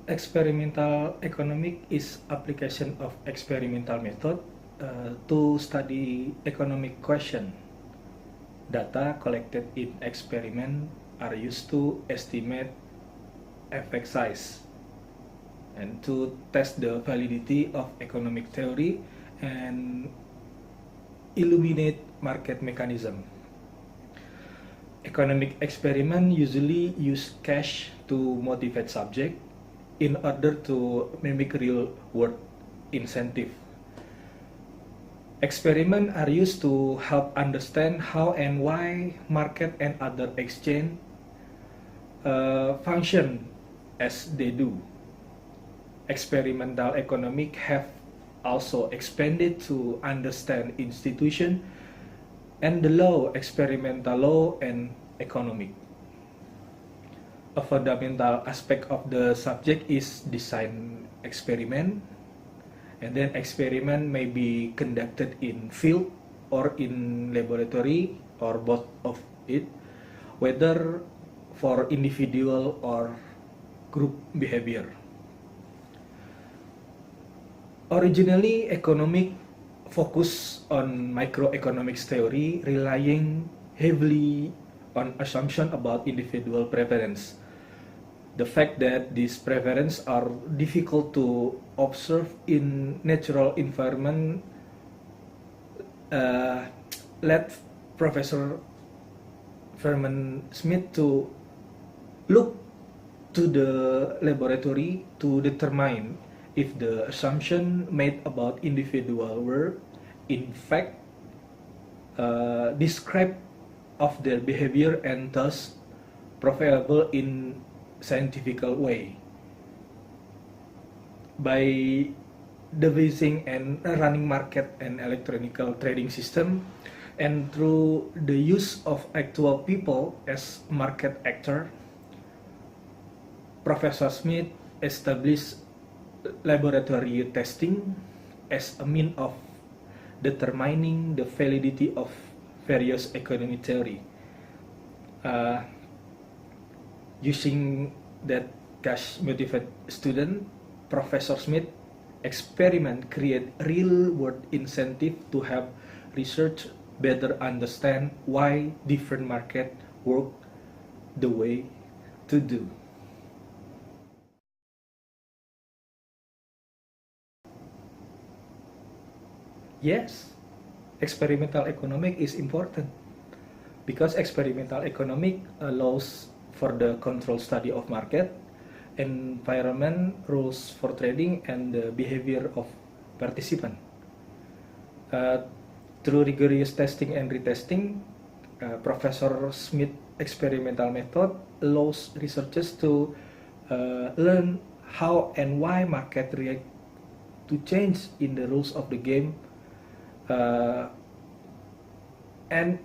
Experimental economic is application of experimental method to study economic question. Data collected in experiment are used to estimate effect size and to test the validity of economic theory and illuminate market mechanism. Economic experiment usually use cash to motivate subject in order to mimic real world incentive. Experiments are used to help understand how and why market and other exchange function as they do. Experimental economic have also expanded to understand institution and the law, experimental law and economic. A fundamental aspect of the subject is design experiment, and then experiment may be conducted in field or in laboratory or both of it, whether for individual or group behavior. Originally, economic focus on microeconomics theory, relying heavily on assumption about individual preference. The fact that these preferences are difficult to observe in natural environment led Professor Vernon Smith to look to the laboratory to determine if the assumption made about individual were in fact describe of their behavior and thus provable in scientific way. By devising and running market and electronic trading system, and through the use of actual people as market actor, Professor Smith established laboratory testing as a means of determining the validity of various economic theory. Using that cash motivated student, Professor Smith experiment create real world incentive to help research better understand why different market work the way to do. Yes, experimental economic is important because experimental economic allows for the control study of market, environment, rules for trading, and the behavior of participant. Through rigorous testing and retesting, Professor Smith experimental method allows researchers to learn how and why market react to change in the rules of the game and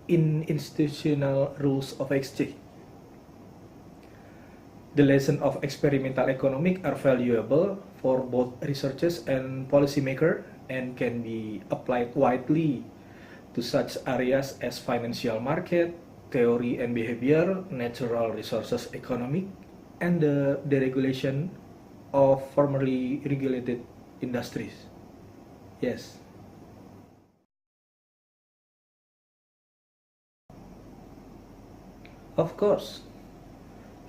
in institutional rules of exchange. The lessons of experimental economics are valuable for both researchers and policymakers and can be applied widely to such areas as financial market, theory and behavior, natural resources economic, and the deregulation of formerly regulated industries. Yes. Of course,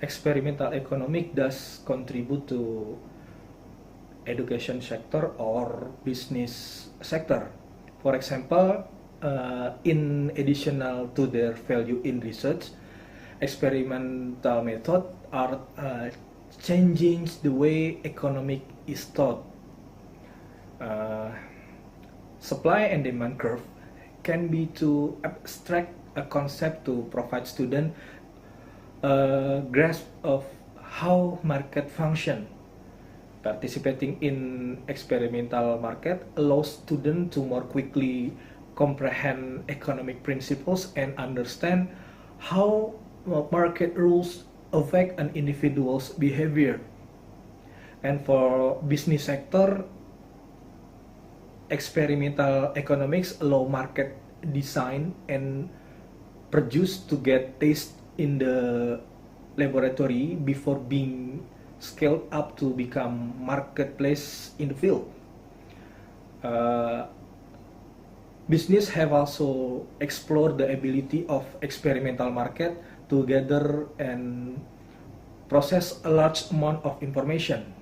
experimental economic does contribute to education sector or business sector. For example, in additional to their value in research, experimental method are changing the way economic is taught. Supply and demand curve can be to abstract a concept to provide student a grasp of how market function. Participating in experimental market allows students to more quickly comprehend economic principles and understand how market rules affect an individual's behavior. And for business sector, experimental economics allow market design and produce to get taste in the laboratory before being scaled up to become marketplace in the field. Uh, Business have also explored the ability of experimental market to gather and process a large amount of information,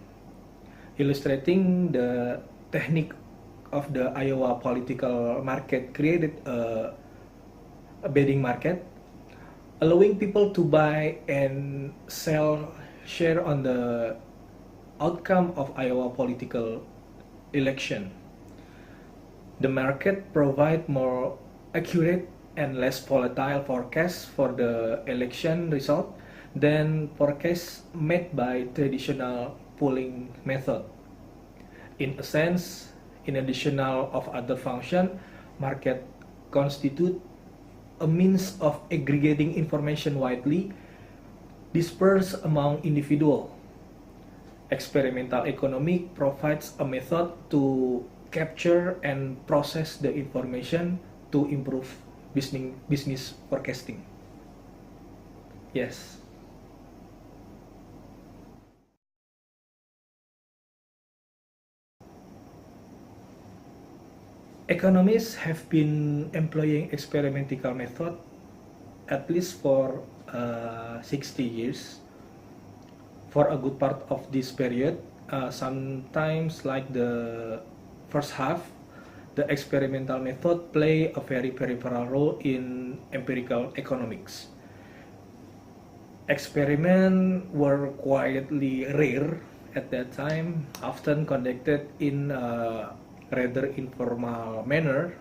illustrating the technique of the Iowa political market created a bidding market, allowing people to buy and sell share on the outcome of Iowa political election. The market provide more accurate and less volatile forecasts for the election result than forecasts made by traditional polling method. In a sense, in addition of other function, market constitute a means of aggregating information widely dispersed among individuals. Experimental economics provides a method to capture and process the information to improve business forecasting. Yes. Economists have been employing experimental method at least for 60 years. For a good part of this period, sometimes like the first half, the experimental method play a very peripheral role in empirical economics. Experiments were quietly rare at that time, often conducted in a rather informal manner,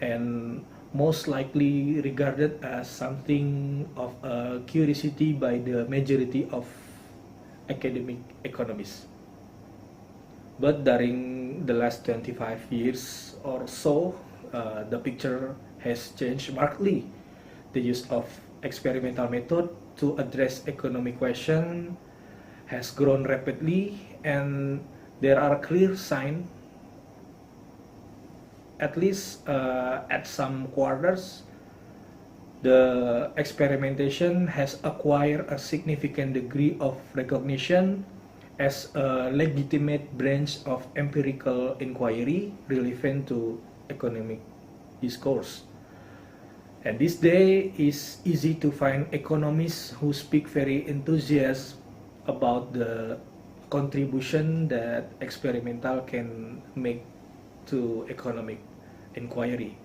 and most likely regarded as something of a curiosity by the majority of academic economists. But during the last 25 years or so, the picture has changed markedly. The use of experimental method to address economic question has grown rapidly, and there are clear signs, at least at some quarters, the experimentation has acquired a significant degree of recognition as a legitimate branch of empirical inquiry relevant to economic discourse. And this day is easy to find economists who speak very enthusiastic about the contribution that experimental can make to economic inquiry.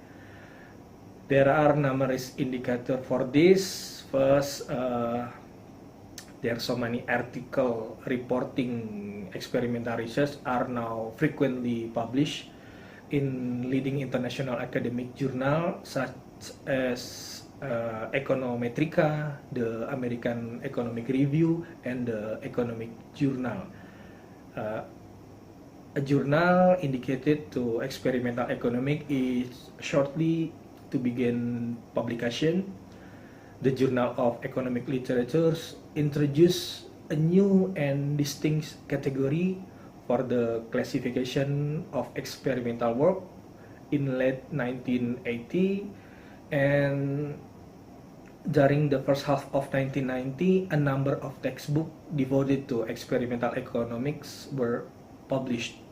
There are numerous indicators for this. First, there are so many articles reporting experimental research are now frequently published in leading international academic journals such as Econometrica, the American Economic Review, and the Economic Journal. A journal indicated to experimental economic is shortly to begin publication. The Journal of Economic Literatures introduced a new and distinct category for the classification of experimental work in late 1980, and during the first half of 1990, a number of textbooks devoted to experimental economics were published.